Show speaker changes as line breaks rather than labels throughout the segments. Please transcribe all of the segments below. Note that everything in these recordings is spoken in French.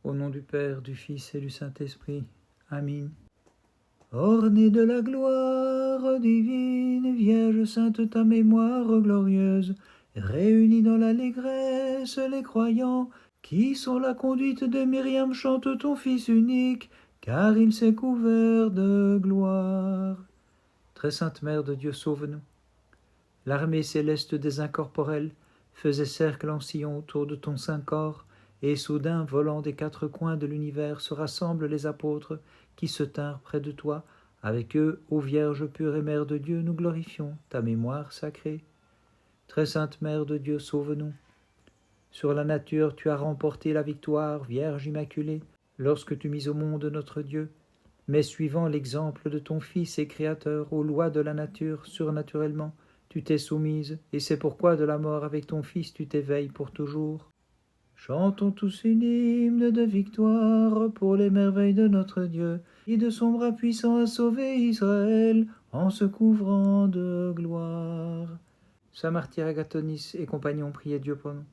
Au nom du Père, du Fils et du Saint-Esprit. Amen. Ornée de la gloire divine, Vierge sainte ta mémoire glorieuse, réunis dans l'allégresse les croyants, qui sont la conduite de Myriam, chante ton Fils unique, car il s'est couvert de gloire. Très sainte Mère de Dieu, sauve-nous. L'armée céleste des incorporels faisait cercle en sillon autour de ton saint corps, et soudain, volant des quatre coins de l'univers, se rassemblent les apôtres qui se tinrent près de toi. Avec eux, ô Vierge pure et Mère de Dieu, nous glorifions ta mémoire sacrée. Très sainte Mère de Dieu, sauve-nous. Sur la nature, tu as remporté la victoire, Vierge immaculée, lorsque tu mis au monde notre Dieu. Mais suivant l'exemple de ton Fils et Créateur, aux lois de la nature, surnaturellement, tu t'es soumise, et c'est pourquoi de la mort avec ton Fils tu t'éveilles pour toujours. Chantons tous une hymne de victoire pour les merveilles de notre Dieu, qui de son bras puissant a sauvé Israël en se couvrant de gloire. Saint martyr Agathonis et compagnons, priez Dieu pour nous.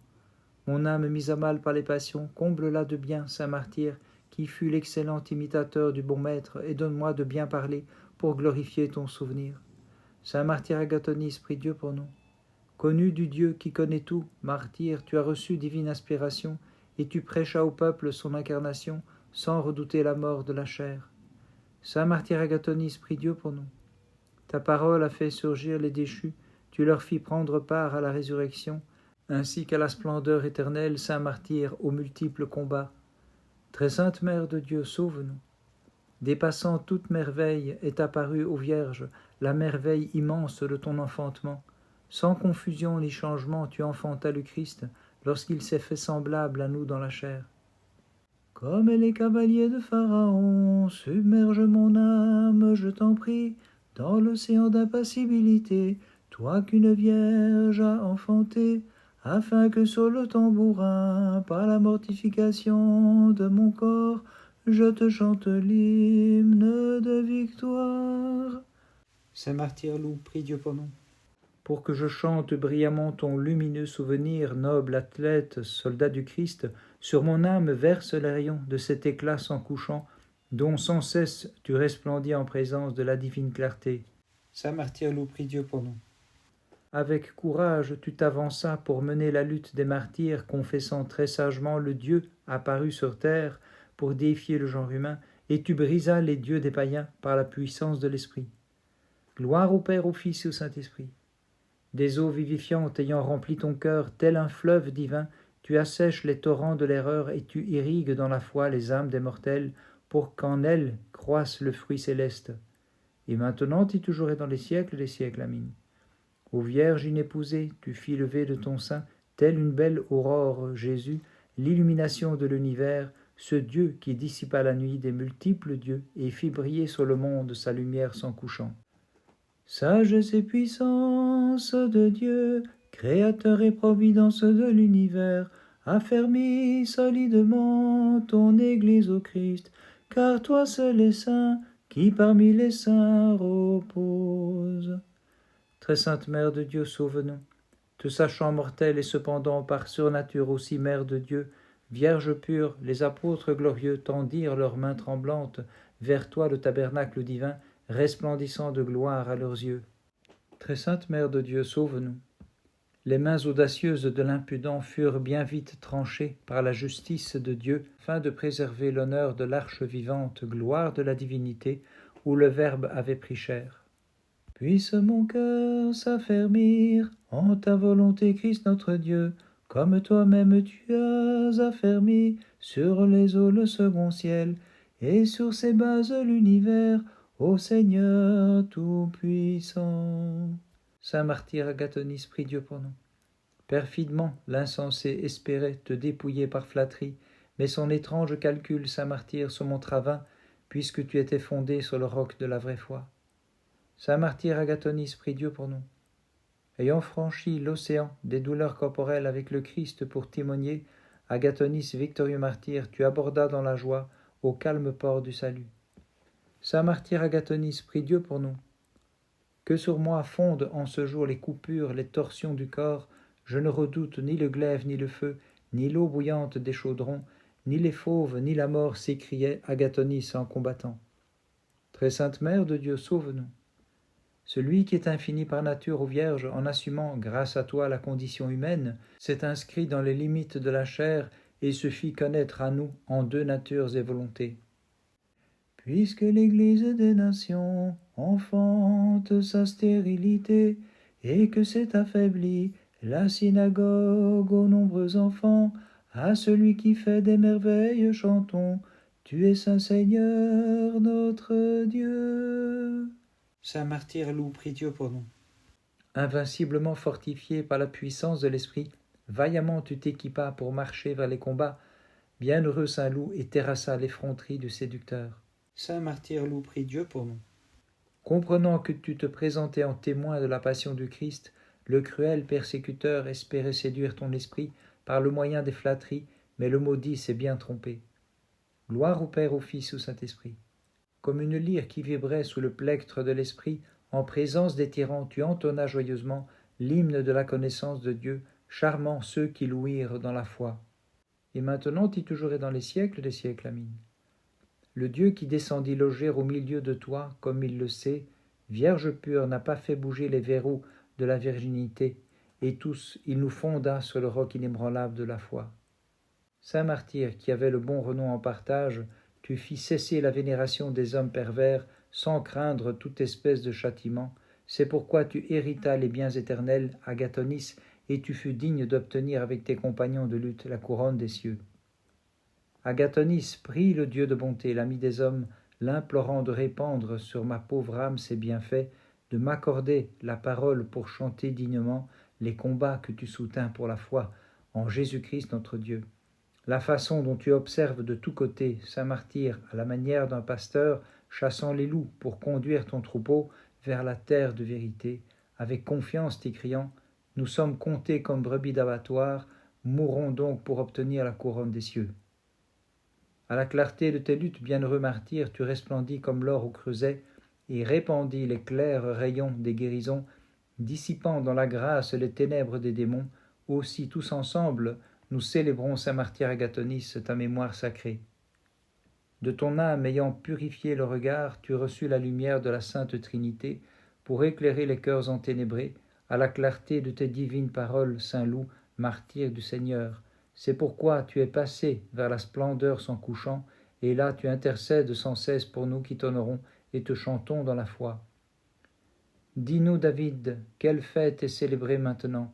Mon âme mise à mal par les passions, comble-la de bien, Saint martyr, qui fut l'excellent imitateur du bon maître, et donne-moi de bien parler pour glorifier ton souvenir. Saint martyr Agathonis, prie Dieu pour nous. Connu du Dieu qui connaît tout, martyr, tu as reçu divine inspiration, et tu prêchas au peuple son incarnation, sans redouter la mort de la chair. Saint martyr Agathonis, prie Dieu pour nous. Ta parole a fait surgir les déchus, tu leur fis prendre part à la résurrection, ainsi qu'à la splendeur éternelle, saint martyr, aux multiples combats. Très sainte Mère de Dieu, sauve-nous. Dépassant toute merveille est apparue aux Vierges la merveille immense de ton enfantement. Sans confusion ni changement, tu enfantas le Christ lorsqu'il s'est fait semblable à nous dans la chair. Comme les cavaliers de Pharaon, submerge mon âme, je t'en prie, dans l'océan d'impassibilité, toi qu'une vierge a enfanté, afin que sur le tambourin, par la mortification de mon corps, je te chante l'hymne de victoire. Saint martyr Loup, prie Dieu pour nous. Pour que je chante brillamment ton lumineux souvenir, noble athlète, soldat du Christ, sur mon âme verse les rayons de cet éclat sans couchant, dont sans cesse tu resplendis en présence de la divine clarté. Saint martyr Loup, prie Dieu pour nous. Avec courage tu t'avanças pour mener la lutte des martyrs, confessant très sagement le Dieu apparu sur terre pour défier le genre humain, et tu brisas les dieux des païens par la puissance de l'Esprit. Gloire au Père, au Fils et au Saint-Esprit. Des eaux vivifiantes ayant rempli ton cœur, tel un fleuve divin, tu assèches les torrents de l'erreur et tu irrigues dans la foi les âmes des mortels, pour qu'en elles croisse le fruit céleste. Et maintenant et toujours et dans les siècles des siècles. Amen. Ô Vierge inépousée, tu fis lever de ton sein, telle une belle aurore, Jésus, l'illumination de l'univers, ce Dieu qui dissipa la nuit des multiples dieux et fit briller sur le monde sa lumière sans couchant. Sagesse et puissance de Dieu, Créateur et providence de l'univers, affermis solidement ton Église au Christ, car toi seul es saint, qui parmi les saints repose. Très sainte Mère de Dieu, sauve-nous. Te sachant mortelle et cependant par surnature aussi Mère de Dieu, Vierge pure, les apôtres glorieux tendirent leurs mains tremblantes vers toi le tabernacle divin, resplendissant de gloire à leurs yeux. Très sainte Mère de Dieu, sauve-nous. Les mains audacieuses de l'impudent furent bien vite tranchées par la justice de Dieu, afin de préserver l'honneur de l'arche vivante, gloire de la divinité, où le Verbe avait pris chair. Puisse mon cœur s'affermir en ta volonté, Christ notre Dieu, comme toi-même tu as affermi sur les eaux le second ciel, et sur ses bases l'univers, ô Seigneur tout-puissant. Saint martyr Agathonis, prie Dieu pour nous. Perfidement, l'insensé espérait te dépouiller par flatterie, mais son étrange calcul, Saint martyr, se montra vain, puisque tu étais fondé sur le roc de la vraie foi. Saint martyr Agathonis, prie Dieu pour nous. Ayant franchi l'océan des douleurs corporelles avec le Christ pour témoigner, Agathonis, victorieux martyr, tu abordas dans la joie au calme port du salut. Saint martyr Agathonis, prie Dieu pour nous. Que sur moi fondent en ce jour les coupures, les torsions du corps, je ne redoute ni le glaive ni le feu, ni l'eau bouillante des chaudrons, ni les fauves, ni la mort, s'écriait Agathonice en combattant. Très sainte Mère de Dieu, sauve-nous. Celui qui est infini par nature aux vierges, en assumant, grâce à toi, la condition humaine, s'est inscrit dans les limites de la chair et se fit connaître à nous en deux natures et volontés. Puisque l'Église des nations enfante sa stérilité, et que s'est affaiblie la synagogue aux nombreux enfants, à celui qui fait des merveilles chantons, tu es Saint Seigneur notre Dieu. Saint martyr Loup, prie Dieu pour nous. Invinciblement fortifié par la puissance de l'Esprit, vaillamment tu t'équipas pour marcher vers les combats. Bienheureux Saint Loup, et terrassa l'effronterie du séducteur. Saint martyr Loup, prie Dieu pour nous. Comprenant que tu te présentais en témoin de la passion du Christ, le cruel persécuteur espérait séduire ton esprit par le moyen des flatteries, mais le maudit s'est bien trompé. Gloire au Père, au Fils, au Saint-Esprit. Comme une lyre qui vibrait sous le plectre de l'Esprit, en présence des tyrans, tu entonnas joyeusement l'hymne de la connaissance de Dieu, charmant ceux qui louirent dans la foi. Et maintenant, tu toujours es dans les siècles des siècles. Amin. Le Dieu qui descendit loger au milieu de toi, comme il le sait, Vierge pure, n'a pas fait bouger les verrous de la virginité, et tous, il nous fonda sur le roc inébranlable de la foi. Saint martyr, qui avait le bon renom en partage, tu fis cesser la vénération des hommes pervers, sans craindre toute espèce de châtiment. C'est pourquoi tu héritas les biens éternels, Agathonice, et tu fus digne d'obtenir avec tes compagnons de lutte la couronne des cieux. Agathonice, prie le Dieu de bonté, l'ami des hommes, l'implorant de répandre sur ma pauvre âme ses bienfaits, de m'accorder la parole pour chanter dignement les combats que tu soutins pour la foi en Jésus-Christ notre Dieu. La façon dont tu observes de tous côtés, Saint martyr, à la manière d'un pasteur chassant les loups pour conduire ton troupeau vers la terre de vérité, avec confiance t'écriant « Nous sommes comptés comme brebis d'abattoir, mourrons donc pour obtenir la couronne des cieux. » À la clarté de tes luttes, bienheureux martyr, tu resplendis comme l'or au creuset et répandis les clairs rayons des guérisons, dissipant dans la grâce les ténèbres des démons. Aussi tous ensemble, nous célébrons Saint martyr Agathonice, ta mémoire sacrée. De ton âme ayant purifié le regard, tu reçus la lumière de la Sainte Trinité pour éclairer les cœurs enténébrés à la clarté de tes divines paroles, Saint Loup, martyr du Seigneur. C'est pourquoi tu es passé vers la splendeur sans couchant, et là tu intercèdes sans cesse pour nous qui t'honorons et te chantons dans la foi. Dis-nous, David, quelle fête est célébrée maintenant?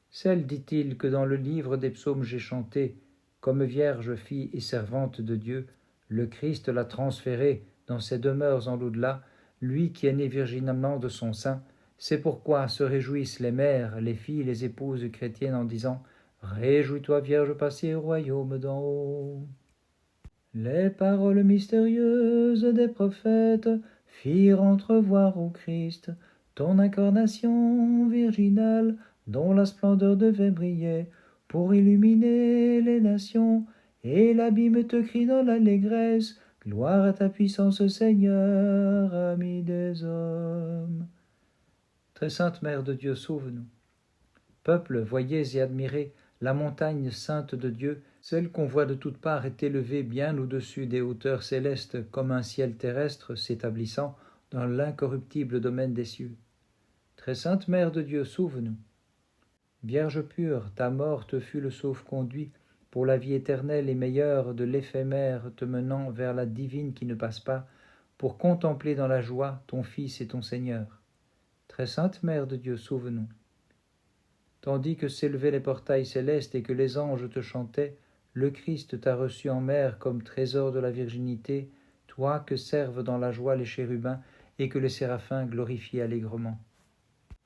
Celle, dit-il, que dans le livre des psaumes j'ai chantée, comme vierge fille et servante de Dieu, le Christ l'a transférée dans ses demeures en l'au-delà, lui qui est né virginalement de son sein. C'est pourquoi se réjouissent les mères, les filles, les épouses chrétiennes en disant « Réjouis-toi, Vierge passée au royaume d'en haut ». Les paroles mystérieuses des prophètes firent entrevoir au Christ ton incarnation virginale, dont la splendeur devait briller pour illuminer les nations, et l'abîme te crie dans l'allégresse, gloire à ta puissance, Seigneur, ami des hommes. Très sainte Mère de Dieu, sauve-nous. Peuple, voyez et admirez la montagne sainte de Dieu, celle qu'on voit de toutes parts est élevée bien au-dessus des hauteurs célestes, comme un ciel terrestre s'établissant dans l'incorruptible domaine des cieux. Très sainte Mère de Dieu, sauve-nous. Vierge pure, ta mort te fut le sauve-conduit pour la vie éternelle et meilleure de l'éphémère te menant vers la divine qui ne passe pas, pour contempler dans la joie ton Fils et ton Seigneur. Très sainte Mère de Dieu, sauve-nous. Tandis que s'élevaient les portails célestes et que les anges te chantaient, le Christ t'a reçu en mère comme trésor de la virginité, toi que servent dans la joie les chérubins et que les séraphins glorifient allègrement.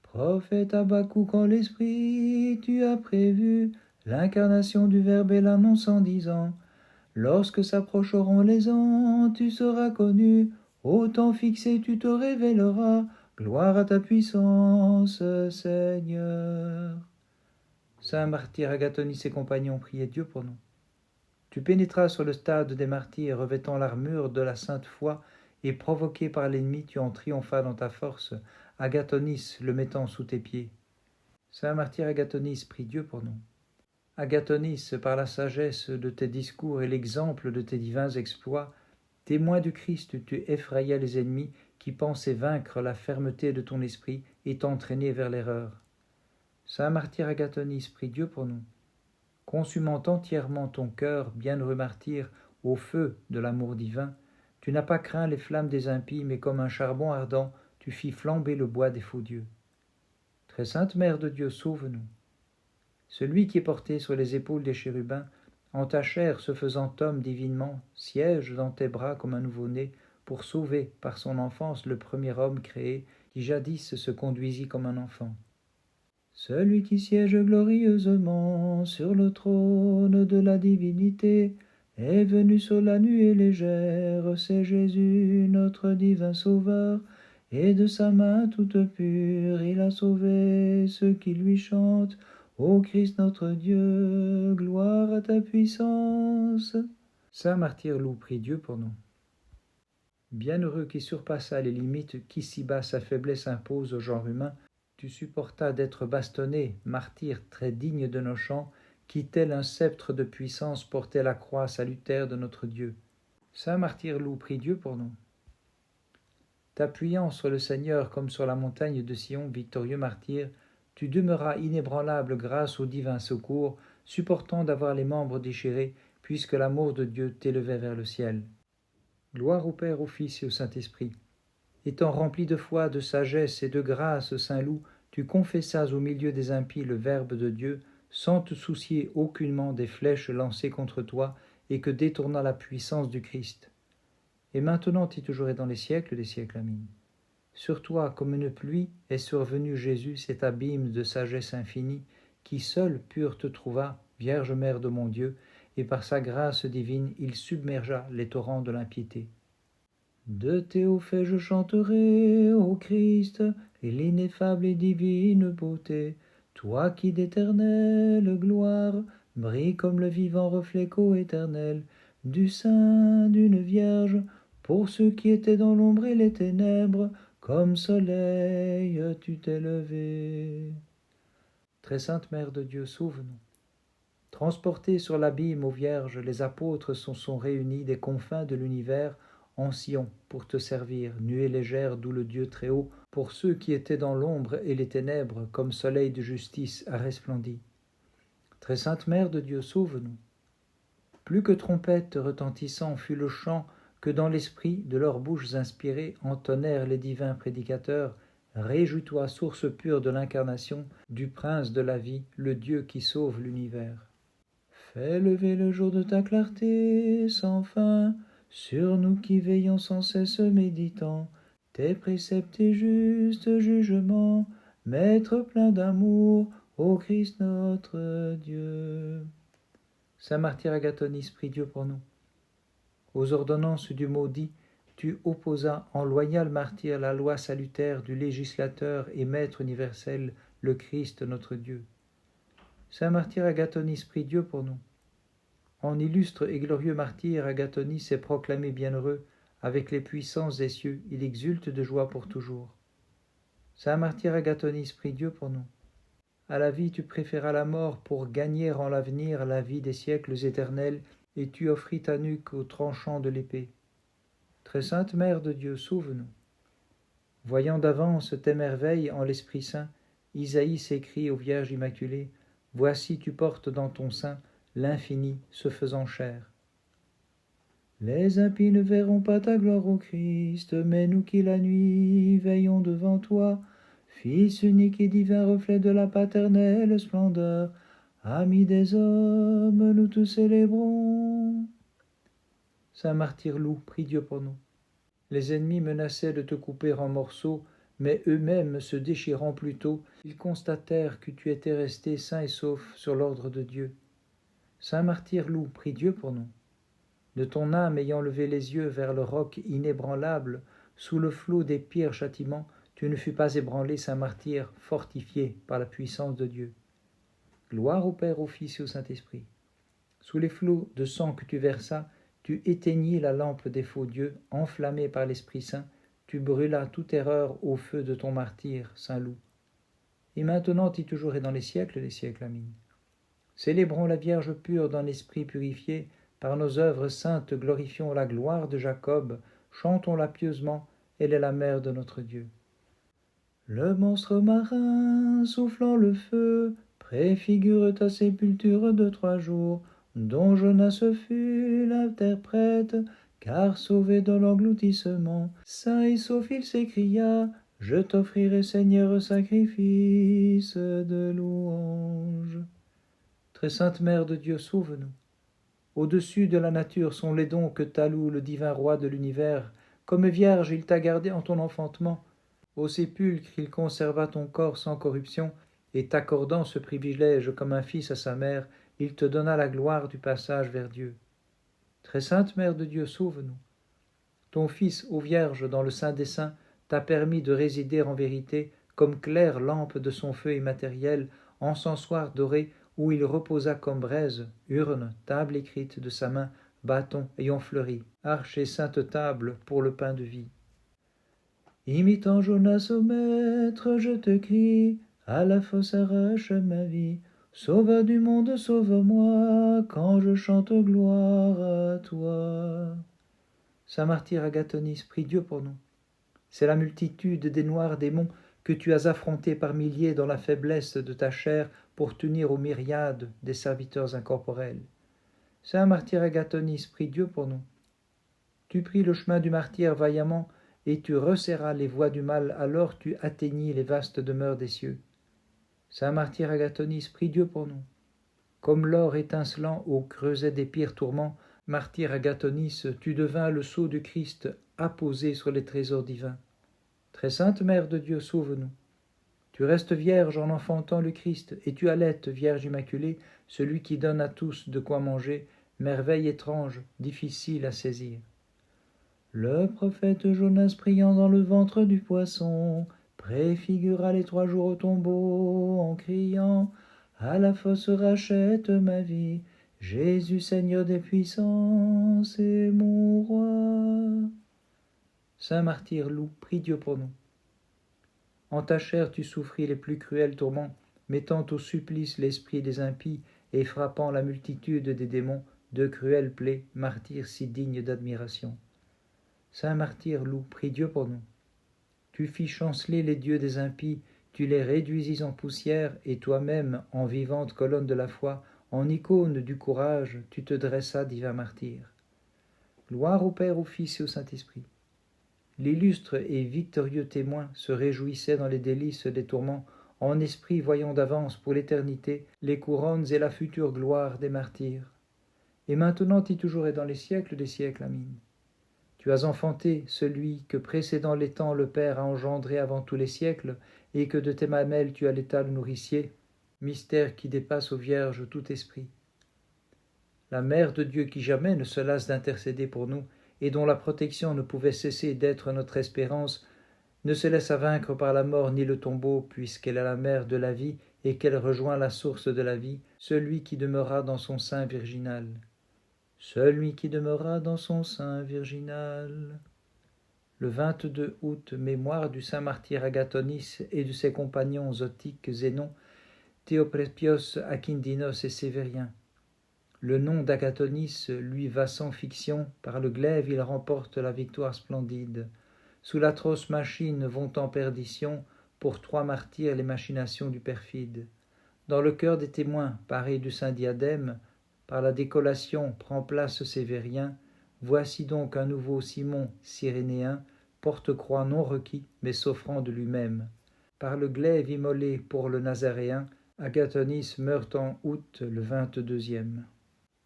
Prophète Habakkuk, en l'esprit, tu as prévu l'incarnation du Verbe et l'annonce en disant « Lorsque s'approcheront les ans, tu seras connu, au temps fixé tu te révéleras, gloire à ta puissance, Seigneur. » Saint martyr Agathonice et compagnons, priez Dieu pour nous. Tu pénétras sur le stade des martyrs, revêtant l'armure de la sainte foi, et provoqué par l'ennemi, tu en triomphas dans ta force, Agathonice le mettant sous tes pieds. Saint martyr Agathonice, prie Dieu pour nous. Agathonice, par la sagesse de tes discours et l'exemple de tes divins exploits, témoin du Christ, tu effrayais les ennemis qui pensaient vaincre la fermeté de ton esprit et t'entraîner vers l'erreur. Saint martyr Agathonice, prie Dieu pour nous. Consumant entièrement ton cœur, bienheureux martyr, au feu de l'amour divin, tu n'as pas craint les flammes des impies, mais comme un charbon ardent, tu fis flamber le bois des faux dieux. Très sainte Mère de Dieu, sauve-nous. Celui qui est porté sur les épaules des chérubins, en ta chair se faisant homme divinement, siège dans tes bras comme un nouveau-né, pour sauver par son enfance le premier homme créé, qui jadis se conduisit comme un enfant. Celui qui siège glorieusement sur le trône de la divinité est venu sur la nuée légère, c'est Jésus notre divin Sauveur, et de sa main toute pure il a sauvé ceux qui lui chantent. Ô Christ notre Dieu, gloire à ta puissance. Saint martyr Loup, prie Dieu pour nous. Bienheureux qui surpassa les limites qu'ici-bas sa faiblesse impose au genre humain, tu supportas d'être bastonné, martyr très digne de nos chants, qui tel un sceptre de puissance portait la croix salutaire de notre Dieu. Saint martyr Loup, prie Dieu pour nous. T'appuyant sur le Seigneur comme sur la montagne de Sion, victorieux martyr, tu demeuras inébranlable grâce au divin secours, supportant d'avoir les membres déchirés, puisque l'amour de Dieu t'élevait vers le ciel. Gloire au Père, au Fils et au Saint-Esprit. Étant rempli de foi, de sagesse et de grâce, Saint Loup, tu confessas au milieu des impies le Verbe de Dieu, sans te soucier aucunement des flèches lancées contre toi, et que détourna la puissance du Christ. Et maintenant et toujours et dans les siècles des siècles. Amen. Sur toi, comme une pluie, est survenu Jésus, cet abîme de sagesse infinie, qui seul pur te trouva, Vierge Mère de mon Dieu, et par sa grâce divine, il submergea les torrents de l'impiété. De tes hauts faits je chanterai, ô Christ, et l'ineffable et divine beauté, toi qui d'éternelle gloire brille comme le vivant reflet coéternel du sein d'une Vierge, pour ceux qui étaient dans l'ombre et les ténèbres, comme soleil tu t'es levé. Très sainte Mère de Dieu, sauve-nous. Transportés sur l'abîme, ô Vierge, les apôtres sont réunis des confins de l'univers en Sion pour te servir, nuée légère d'où le Dieu très haut, pour ceux qui étaient dans l'ombre et les ténèbres, comme soleil de justice a resplendi. Très sainte Mère de Dieu, sauve-nous. Plus que trompette retentissant fut le chant que dans l'esprit de leurs bouches inspirées entonnèrent les divins prédicateurs. Réjouis-toi, source pure de l'incarnation, du prince de la vie, le Dieu qui sauve l'univers. Fais lever le jour de ta clarté sans fin, sur nous qui veillons sans cesse méditant, tes préceptes et justes jugements, Maître plein d'amour, ô Christ notre Dieu. Saint martyr Agathonice, prie Dieu pour nous. Aux ordonnances du maudit, tu opposas en loyal martyr la loi salutaire du législateur et maître universel, le Christ notre Dieu. Saint martyr Agathonice, prie Dieu pour nous. En illustre et glorieux martyr, Agathonice est proclamé bienheureux, avec les puissances des cieux, il exulte de joie pour toujours. Saint martyr Agathonice, prie Dieu pour nous. À la vie tu préféras la mort pour gagner en l'avenir la vie des siècles éternels, et tu offris ta nuque au tranchant de l'épée. Très sainte Mère de Dieu, sauve-nous. Voyant d'avance tes merveilles en l'Esprit Saint, Isaïe s'écrie aux Vierges Immaculées, « Voici tu portes dans ton sein l'infini se faisant chair. » Les impies ne verront pas ta gloire, ô Christ, mais nous qui la nuit veillons devant toi, Fils unique et divin reflet de la paternelle splendeur, Ami des hommes, nous te célébrons. Saint martyr Loup, prie Dieu pour nous. Les ennemis menaçaient de te couper en morceaux, mais eux-mêmes se déchirant plus tôt, ils constatèrent que tu étais resté sain et sauf sur l'ordre de Dieu. Saint martyr Loup, prie Dieu pour nous. De ton âme ayant levé les yeux vers le roc inébranlable, sous le flot des pires châtiments, tu ne fus pas ébranlé, saint martyr, fortifié par la puissance de Dieu. Gloire au Père, au Fils et au Saint-Esprit. Sous les flots de sang que tu versas, tu éteignis la lampe des faux dieux, enflammée par l'Esprit Saint, tu brûlas toute erreur au feu de ton martyr, Saint Loup. Et maintenant et toujours et dans les siècles des siècles. Amen. Célébrons la Vierge pure d'un esprit purifié, par nos œuvres saintes glorifions la gloire de Jacob, chantons-la pieusement, elle est la mère de notre Dieu. Le monstre marin, soufflant le feu, préfigure ta sépulture de 3 jours, dont Jonas fut l'interprète, car sauvé de l'engloutissement, saint et sauf il s'écria, je t'offrirai Seigneur sacrifice de louange. Très sainte Mère de Dieu, sauve-nous. Au-dessus de la nature sont les dons que t'a loué le divin roi de l'univers. Comme vierge, il t'a gardé en ton enfantement. Au sépulcre, il conserva ton corps sans corruption, et t'accordant ce privilège comme un fils à sa mère, il te donna la gloire du passage vers Dieu. Très sainte Mère de Dieu, sauve-nous. Ton Fils, ô Vierge, dans le Saint des Saints, t'a permis de résider en vérité, comme claire lampe de son feu immatériel, encensoir doré, où il reposa comme braise, urne, table écrite de sa main, bâton ayant fleuri, arche et sainte table pour le pain de vie. Imitant Jonas au maître, je te crie, à la fosse arrache ma vie. Sauve du monde, sauve-moi, quand je chante gloire à toi. Saint martyr Agathonis, prie Dieu pour nous. C'est la multitude des noirs démons que tu as affrontés par milliers dans la faiblesse de ta chair pour t'unir aux myriades des serviteurs incorporels. Saint martyr Agathonis, prie Dieu pour nous. Tu pris le chemin du martyr vaillamment, et tu resserras les voies du mal, alors tu atteignis les vastes demeures des cieux. Saint martyr Agathonis, prie Dieu pour nous. Comme l'or étincelant au creuset des pires tourments, martyr Agathonis, tu devins le sceau du Christ apposé sur les trésors divins. Très sainte Mère de Dieu, sauve-nous. Tu restes vierge en enfantant le Christ, et tu allaites, Vierge Immaculée, celui qui donne à tous de quoi manger, merveille étrange, difficile à saisir. Le prophète Jonas priant dans le ventre du poisson, préfigura les 3 jours au tombeau, en criant, à la fosse rachète ma vie, Jésus Seigneur des puissances et mon roi. Saint martyr Loup, prie Dieu pour nous. En ta chair tu souffris les plus cruels tourments, mettant au supplice l'esprit des impies et frappant la multitude des démons, de cruelles plaies, martyr si digne d'admiration. Saint martyr Loup, prie Dieu pour nous. Tu fis chanceler les dieux des impies, tu les réduisis en poussière, et toi-même, en vivante colonne de la foi, en icône du courage, tu te dressas, divin martyr. Gloire au Père, au Fils et au Saint-Esprit. L'illustre et victorieux témoin se réjouissait dans les délices des tourments, en esprit voyant d'avance pour l'éternité les couronnes et la future gloire des martyrs. Et maintenant et toujours et dans les siècles des siècles. Amin. Tu as enfanté celui que précédant les temps le Père a engendré avant tous les siècles, et que de tes mamelles tu allaitas le nourricier, mystère qui dépasse aux vierges tout esprit. La Mère de Dieu qui jamais ne se lasse d'intercéder pour nous, et dont la protection ne pouvait cesser d'être notre espérance, ne se laissa vaincre par la mort ni le tombeau, puisqu'elle est la mère de la vie et qu'elle rejoint la source de la vie, celui qui demeura dans son sein virginal. Celui qui demeura dans son sein virginal. Le 22 août, mémoire du saint martyr Agathonis et de ses compagnons zotiques Zénon, Théoprepios, Akindinos et Sévérien. Le nom d'Agathonis lui va sans fiction, par le glaive il remporte la victoire splendide. Sous l'atroce machine vont en perdition, pour 3 martyrs les machinations du perfide. Dans le cœur des témoins, parés du saint diadème, par la décollation prend place Sévérien. Voici donc un nouveau Simon cyrénéen, porte-croix non requis, mais s'offrant de lui-même. Par le glaive immolé pour le Nazaréen, Agathonis meurt en août le 22e.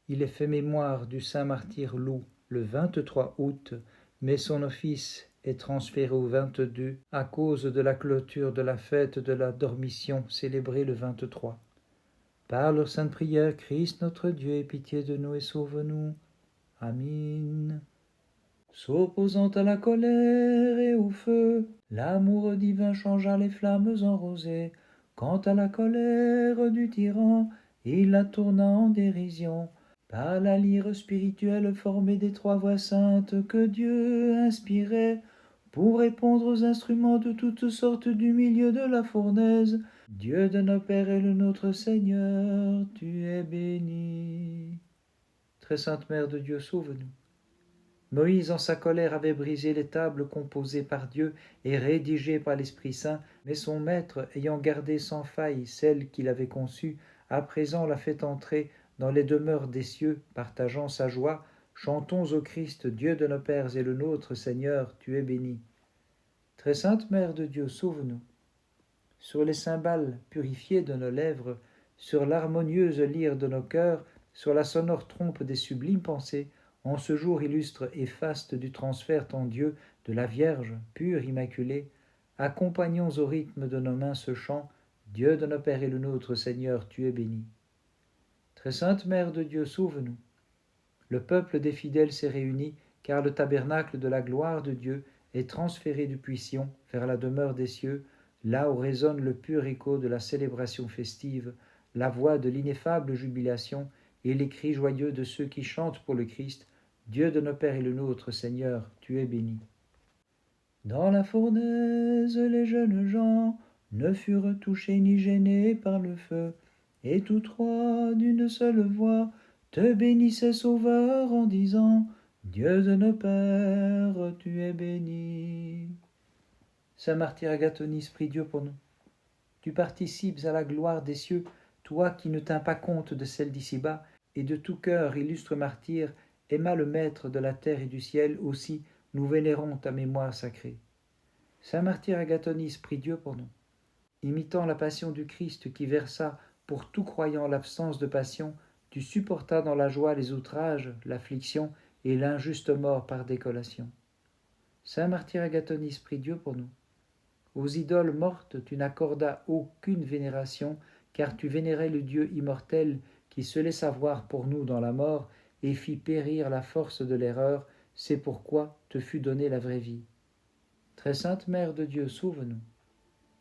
Il est fait mémoire du saint martyr Loup le 23 août, mais son office est transféré au 22 à cause de la clôture de la fête de la Dormition célébrée le 23. Par leur sainte prière, Christ notre Dieu, aie pitié de nous et sauve-nous. Amin. S'opposant à la colère et au feu, l'amour divin changea les flammes en rosée. Quant à la colère du tyran, il la tourna en dérision. Par la lyre spirituelle formée des 3 voix saintes que Dieu inspirait pour répondre aux instruments de toutes sortes du milieu de la fournaise, Dieu de nos pères et le nôtre Seigneur, tu es béni. Très sainte Mère de Dieu, sauve-nous. Moïse, en sa colère, avait brisé les tables composées par Dieu et rédigées par l'Esprit Saint, mais son maître, ayant gardé sans faille celle qu'il avait conçue, à présent l'a fait entrer dans les demeures des cieux, partageant sa joie. Chantons au Christ, Dieu de nos pères et le nôtre, Seigneur, tu es béni. Très sainte Mère de Dieu, sauve-nous. Sur les cymbales purifiées de nos lèvres, sur l'harmonieuse lyre de nos cœurs, sur la sonore trompe des sublimes pensées, en ce jour illustre et faste du transfert en Dieu de la Vierge, pure, immaculée, accompagnons au rythme de nos mains ce chant, Dieu de nos pères et le nôtre, Seigneur, tu es béni. Très sainte Mère de Dieu, sauve-nous. Le peuple des fidèles s'est réuni, car le tabernacle de la gloire de Dieu est transféré depuis Sion vers la demeure des cieux, là où résonne le pur écho de la célébration festive, la voix de l'ineffable jubilation et les cris joyeux de ceux qui chantent pour le Christ, Dieu de nos pères et le nôtre, Seigneur, tu es béni. Dans la fournaise, les jeunes gens ne furent touchés ni gênés par le feu, et tous trois, d'une seule voix, te bénissaient, Sauveur, en disant, Dieu de nos pères, tu es béni. Saint martyr Agathonis, prie Dieu pour nous. Tu participes à la gloire des cieux, toi qui ne tins pas compte de celle d'ici-bas, et de tout cœur, illustre martyr, aima le Maître de la terre et du ciel, aussi nous vénérons ta mémoire sacrée. Saint martyr Agathonis, prie Dieu pour nous. Imitant la passion du Christ qui versa pour tout croyant l'absence de passion, tu supportas dans la joie les outrages, l'affliction et l'injuste mort par décollation. Saint martyr Agathonis, prie Dieu pour nous. Aux idoles mortes, tu n'accordas aucune vénération, car tu vénérais le Dieu immortel qui se laissa voir pour nous dans la mort et fit périr la force de l'erreur, c'est pourquoi te fut donnée la vraie vie. Très sainte Mère de Dieu, sauve-nous.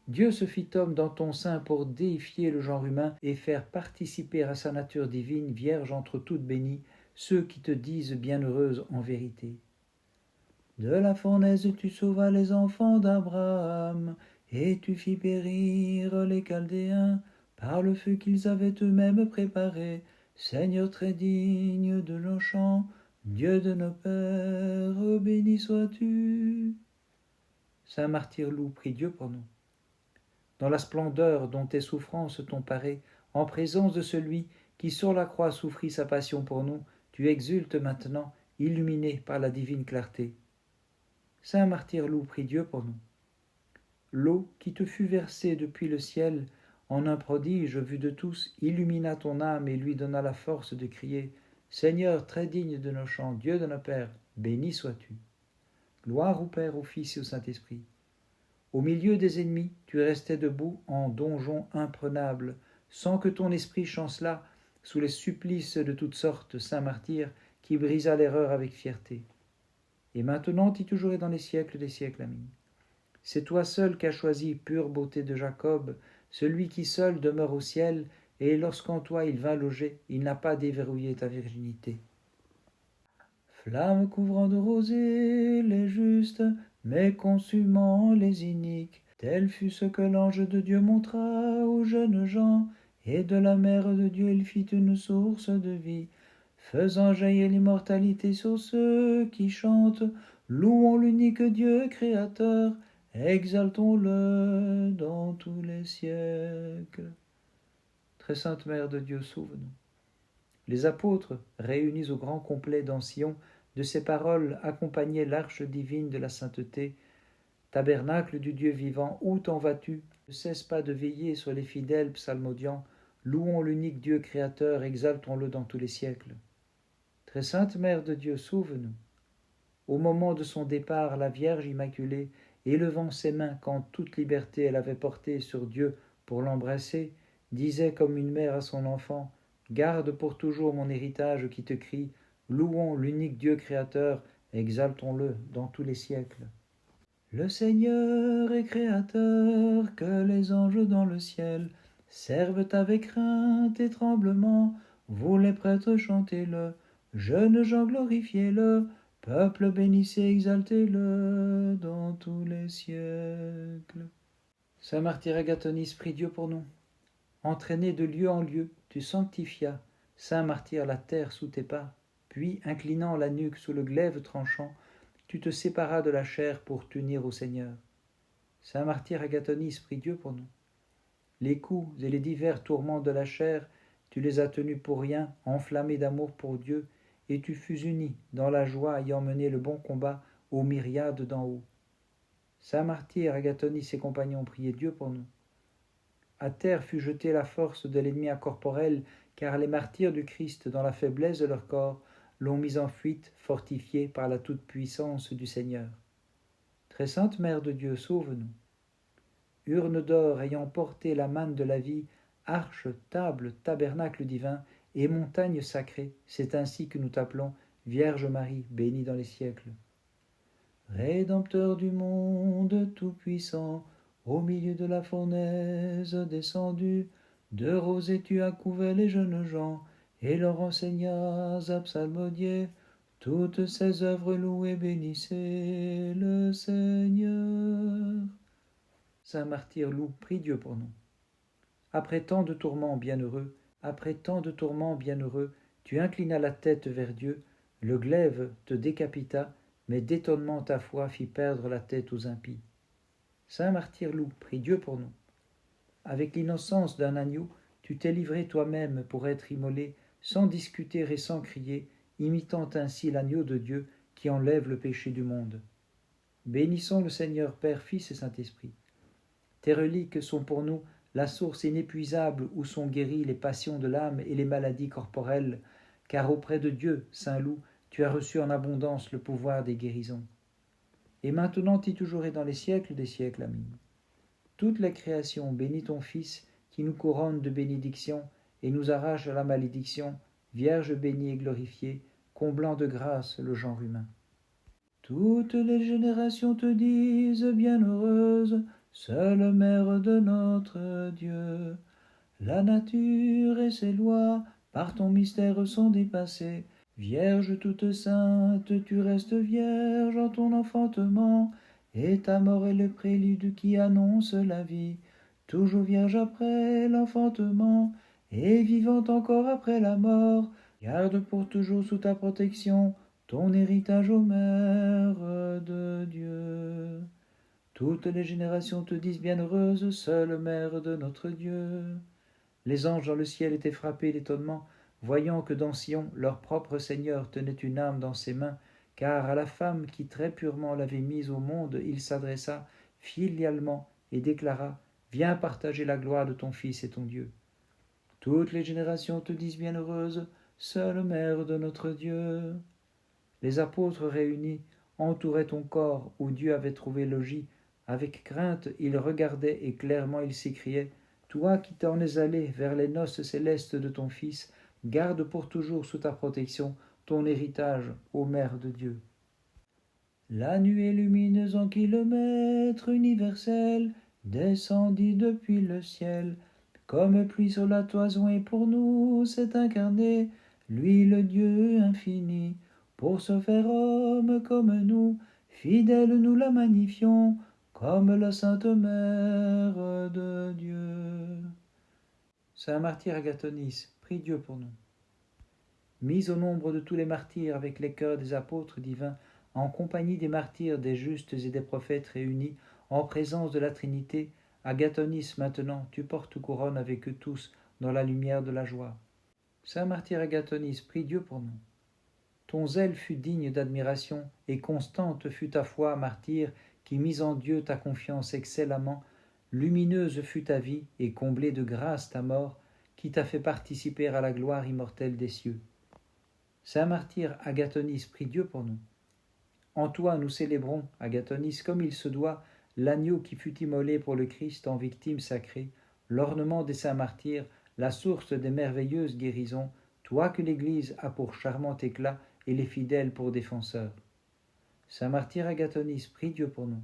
Dieu se fit homme dans ton sein pour déifier le genre humain et faire participer à sa nature divine, vierge entre toutes bénies, ceux qui te disent bienheureuse en vérité. De la fournaise tu sauvas les enfants d'Abraham, et tu fis périr les Chaldéens par le feu qu'ils avaient eux-mêmes préparé. Seigneur très digne de nos chants, Dieu de nos pères, béni sois-tu. Saint martyr Loup, prie Dieu pour nous. Dans la splendeur dont tes souffrances t'ont paré, en présence de celui qui sur la croix souffrit sa passion pour nous, tu exultes maintenant, illuminé par la divine clarté. Saint martyr Loup, prie Dieu pour nous. L'eau qui te fut versée depuis le ciel, en un prodige vu de tous, illumina ton âme et lui donna la force de crier « Seigneur très digne de nos chants, Dieu de nos pères, béni sois-tu. » Gloire au Père, au Fils et au Saint-Esprit. Au milieu des ennemis, tu restais debout en donjon imprenable, sans que ton esprit chancelât sous les supplices de toutes sortes, saint martyr, qui brisa l'erreur avec fierté. Et maintenant et toujours et dans les siècles des siècles. Amen. C'est toi seul qu'as choisi, pure beauté de Jacob, celui qui seul demeure au ciel, et lorsqu'en toi il vint loger, il n'a pas déverrouillé ta virginité. Flamme couvrant de rosée les justes, mais consumant les iniques, tel fut ce que l'ange de Dieu montra aux jeunes gens, et de la mère de Dieu il fit une source de vie, faisant jaillir l'immortalité sur ceux qui chantent, louons l'unique Dieu créateur, exaltons-le dans tous les siècles. Très sainte Mère de Dieu, sauve-nous. Les apôtres, réunis au grand complet dans Sion, de ces paroles accompagnaient l'arche divine de la sainteté. Tabernacle du Dieu vivant, où t'en vas-tu? Ne cesse pas de veiller sur les fidèles psalmodiants. Louons l'unique Dieu créateur, exaltons-le dans tous les siècles. Très sainte Mère de Dieu, sauve-nous. Au moment de son départ, la Vierge Immaculée, élevant ses mains quand toute liberté elle avait porté sur Dieu pour l'embrasser, disait comme une mère à son enfant, « Garde pour toujours mon héritage qui te crie, louons l'unique Dieu créateur, exaltons-le dans tous les siècles. » Le Seigneur est créateur, que les anges dans le ciel servent avec crainte et tremblement, vous les prêtres chantez-le, jeunes gens glorifiez-le, peuple bénissez, exaltez-le dans tous les siècles. Saint martyr Agathonice, prie Dieu pour nous. Entraîné de lieu en lieu, tu sanctifias, saint martyr, la terre sous tes pas, puis, inclinant la nuque sous le glaive tranchant, tu te séparas de la chair pour t'unir au Seigneur. Saint martyr Agathonice, prie Dieu pour nous. Les coups et les divers tourments de la chair, tu les as tenus pour rien, enflammés d'amour pour Dieu, et tu fus uni dans la joie ayant mené le bon combat aux myriades d'en haut. Saint martyr Agathonice et compagnons, priez Dieu pour nous. À terre fut jetée la force de l'ennemi incorporel, car les martyrs du Christ, dans la faiblesse de leur corps, l'ont mis en fuite, fortifiés par la toute-puissance du Seigneur. Très sainte Mère de Dieu, sauve-nous. Urne d'or ayant porté la manne de la vie, arche, table, tabernacle divin et montagne sacrée, c'est ainsi que nous t'appelons, Vierge Marie, bénie dans les siècles. Rédempteur du monde tout-puissant, au milieu de la fournaise descendu, de rosée tu as couvé les jeunes gens, et leur enseignas à psalmodier. Toutes ces œuvres louées bénissez le Seigneur. Saint martyr Loup, prie Dieu pour nous. Après tant de tourments bienheureux, tu inclinas la tête vers Dieu, le glaive te décapita, mais d'étonnement ta foi fit perdre la tête aux impies. Saint martyr Loup, prie Dieu pour nous. Avec l'innocence d'un agneau, tu t'es livré toi-même pour être immolé, sans discuter et sans crier, imitant ainsi l'agneau de Dieu qui enlève le péché du monde. Bénissons le Seigneur Père, Fils et Saint-Esprit. Tes reliques sont pour nous la source inépuisable où sont guéries les passions de l'âme et les maladies corporelles, car auprès de Dieu, Saint Loup, tu as reçu en abondance le pouvoir des guérisons. Et maintenant et toujours et dans les siècles des siècles. Amen. Toute la création bénit ton Fils, qui nous couronne de bénédictions et nous arrache à la malédiction, Vierge bénie et glorifiée, comblant de grâce le genre humain. Toutes les générations te disent bienheureuse, seule mère de notre Dieu. La nature et ses lois par ton mystère sont dépassées. Vierge toute sainte, tu restes vierge en ton enfantement, et ta mort est le prélude qui annonce la vie. Toujours vierge après l'enfantement, et vivante encore après la mort, garde pour toujours sous ta protection ton héritage ô Mère de Dieu. Toutes les générations te disent bienheureuse, seule Mère de notre Dieu. Les anges dans le ciel étaient frappés d'étonnement, voyant que dans Sion, leur propre Seigneur tenait une âme dans ses mains, car à la femme qui très purement l'avait mise au monde, il s'adressa filialement et déclara « Viens partager la gloire de ton Fils et ton Dieu. » Toutes les générations te disent bienheureuse, seule Mère de notre Dieu. Les apôtres réunis entouraient ton corps où Dieu avait trouvé logis. Avec crainte, ils regardaient et clairement ils s'écriaient « Toi qui t'en es allé vers les noces célestes de ton Fils, garde pour toujours sous ta protection ton héritage, ô Mère de Dieu. » La nuée lumineuse en kilomètres universels descendit depuis le ciel, comme pluie sur la toison et pour nous s'est incarné, lui le Dieu infini. Pour se faire homme comme nous, fidèle nous la magnifions, comme la Sainte Mère de Dieu. Saint martyr Agathonice, prie Dieu pour nous. Mis au nombre de tous les martyrs avec les cœurs des apôtres divins, en compagnie des martyrs, des justes et des prophètes réunis, en présence de la Trinité, Agathonice maintenant, tu portes couronne avec eux tous dans la lumière de la joie. Saint martyr Agathonice, prie Dieu pour nous. Ton zèle fut digne d'admiration, et constante fut ta foi, martyr, qui mise en Dieu ta confiance excellemment, lumineuse fut ta vie, et comblée de grâce ta mort, qui t'a fait participer à la gloire immortelle des cieux. Saint martyr Agathonice, prie Dieu pour nous. En toi nous célébrons, Agathonice, comme il se doit, l'agneau qui fut immolé pour le Christ en victime sacrée, l'ornement des saints martyrs, la source des merveilleuses guérisons, toi que l'Église a pour charmant éclat et les fidèles pour défenseurs. Saint martyr Agathonice, prie Dieu pour nous.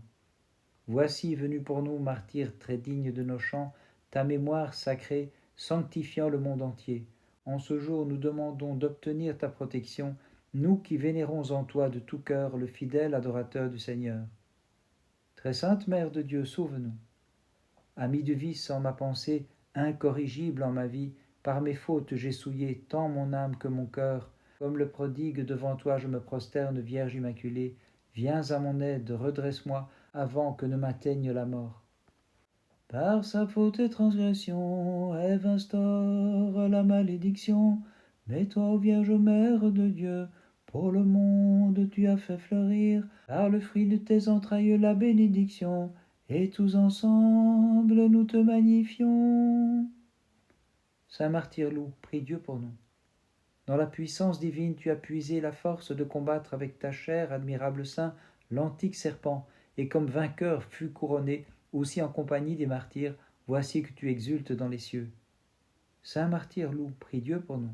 Voici venu pour nous, martyr très digne de nos chants, ta mémoire sacrée, sanctifiant le monde entier. En ce jour, nous demandons d'obtenir ta protection, nous qui vénérons en toi de tout cœur le fidèle adorateur du Seigneur. Très sainte Mère de Dieu, sauve-nous. Ami du vice en ma pensée, incorrigible en ma vie, par mes fautes j'ai souillé tant mon âme que mon cœur. Comme le prodigue, devant toi je me prosterne, Vierge Immaculée. Viens à mon aide, redresse-moi, avant que ne m'atteigne la mort. Par sa faute et transgression, Ève instaure la malédiction. Mais toi, ô Vierge Mère de Dieu, pour le monde tu as fait fleurir, par le fruit de tes entrailles la bénédiction, et tous ensemble nous te magnifions. Saint Martyr-Loup, prie Dieu pour nous. Dans la puissance divine, tu as puisé la force de combattre avec ta chair, admirable saint, l'antique serpent, et comme vainqueur fut couronné, aussi en compagnie des martyrs, voici que tu exultes dans les cieux. Saint Martyr-Loup, prie Dieu pour nous.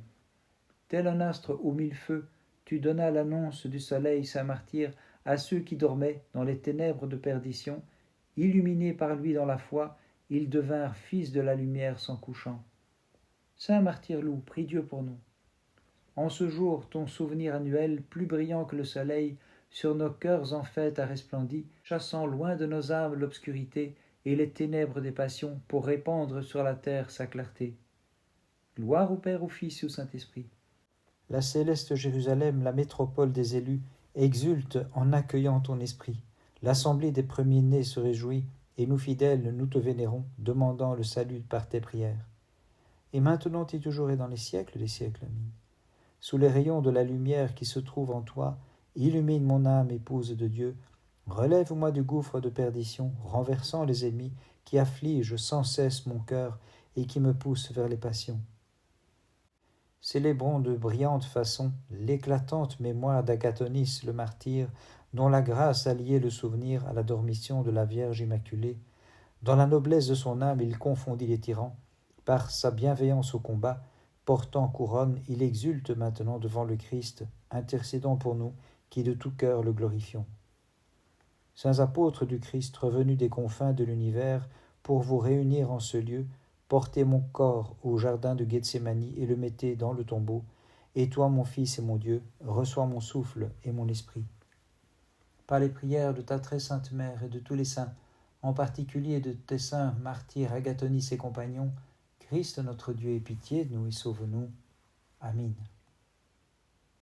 Tel un astre aux mille feux, tu donnas l'annonce du soleil, Saint Martyr, à ceux qui dormaient dans les ténèbres de perdition. Illuminés par lui dans la foi, ils devinrent fils de la lumière s'en couchant. Saint Martyr-Loup, prie Dieu pour nous. En ce jour, ton souvenir annuel, plus brillant que le soleil, sur nos cœurs en fête a resplendi, chassant loin de nos âmes l'obscurité et les ténèbres des passions, pour répandre sur la terre sa clarté. Gloire au Père, au Fils et au Saint-Esprit. La céleste Jérusalem, la métropole des élus, exulte en accueillant ton esprit. L'assemblée des premiers-nés se réjouit, et nous fidèles, nous te vénérons, demandant le salut par tes prières. Et maintenant et toujours et dans les siècles des siècles. Amen. Sous les rayons de la lumière qui se trouve en toi, illumine mon âme, épouse de Dieu. Relève-moi du gouffre de perdition, renversant les ennemis qui affligent sans cesse mon cœur et qui me poussent vers les passions. Célébrons de brillante façon l'éclatante mémoire d'Agathonis le martyr, dont la grâce a lié le souvenir à la dormition de la Vierge Immaculée. Dans la noblesse de son âme, il confondit les tyrans. Par sa bienveillance au combat, portant couronne, il exulte maintenant devant le Christ, intercédant pour nous, qui de tout cœur le glorifions. Saints apôtres du Christ, revenus des confins de l'univers, pour vous réunir en ce lieu, portez mon corps au jardin de Gethsémani et le mettez dans le tombeau. Et toi, mon Fils et mon Dieu, reçois mon souffle et mon esprit. Par les prières de ta très sainte Mère et de tous les saints, en particulier de tes saints martyrs Agathonis et compagnons, Christ notre Dieu ait pitié de nous et sauve-nous. Amen.